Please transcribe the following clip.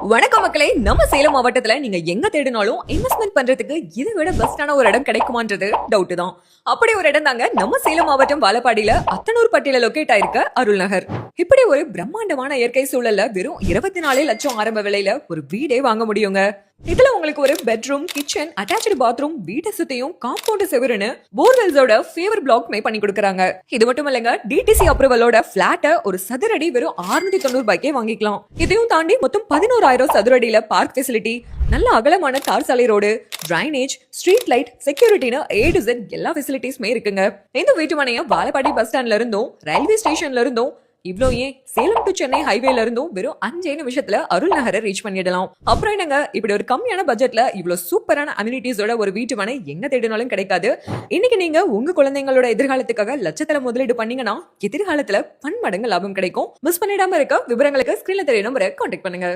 வணக்கம் மக்களே, நம்ம சேலம் மாவட்டத்துல நீங்க எங்க தேடினாலும் இன்வெஸ்ட்மெண்ட் பண்றதுக்கு இதை விட பெஸ்டான ஒரு இடம் கிடைக்குமான்றது டவுட் தான். அப்படி ஒரு இடம் தாங்க நம்ம சேலம் மாவட்டம் வாழப்பாடியில அத்தனூர் பட்டியல லொகேட் ஆயிருக்க அருள் நகர். இப்படி ஒரு பிரம்மாண்டமான இயற்கை சூழல்ல வெறும் 24 லட்சம் ஆரம்ப விலையில ஒரு வீடே வாங்க முடியுங்க. இதுல உங்களுக்கு ஒரு பெட்ரூம், கிச்சன், அட்டாச்டு பாத்ரூம், வீட்டை சுத்தியும் காம்பவுண்ட் செவருன்னு போர்வெல்ஸோட ஃபேவர் பிளாக் மே பண்ணி கொடுக்கறாங்க. இது மட்டும் இல்லங்க, டிடிசி அப்ரூவலோட பிளாட்ட ஒரு சதுரடி வெறும் 690 ரூபாய்க்கே வாங்கிக்கலாம். இதையும் தாண்டி மொத்தம் 11,000 சதுரடியில பார்க் ஃபெசிலிட்டி, நல்ல அகலமான தார் சாலை ரோடு, டிரைனேஜ், ஸ்ட்ரீட் லைட், செக்யூரிட்டின்னு A to Z எல்லா ஃபெசிலிட்டிஸ்மே இருக்குங்க. இந்த வீட்டு மனைய வாழப்பாடி பஸ் ஸ்டாண்ட்ல இருந்தும் ரயில்வே ஸ்டேஷன்ல இருந்தும் இவ்ளோ ஏன் சேலம் டு சென்னை ஹைவேல இருந்தும் வெறும் 5 நிமிஷத்துல அருள் நகரை ரீச் பண்ணிடலாம். அப்புறம் என்னங்க, இப்படி ஒரு கம்மியான பட்ஜெட்ல இவ்ளோ சூப்பரான அம்யூனிட்டிஸோட ஒரு வீட்டு மனை எங்க தேடினாலும் கிடைக்காது. இன்னைக்கு நீங்க உங்க குழந்தைங்களோட எதிர்காலத்துக்காக லட்சத்துல முதலீடு பண்ணீங்கன்னா எதிர்காலத்துல பன்மடங்கு லாபம் கிடைக்கும். மிஸ் பண்ணிடாம இருக்க விவரங்களுக்கு ஸ்கிரீன்ல தெரிய நம்பரை கான்டாக்ட் பண்ணுங்க.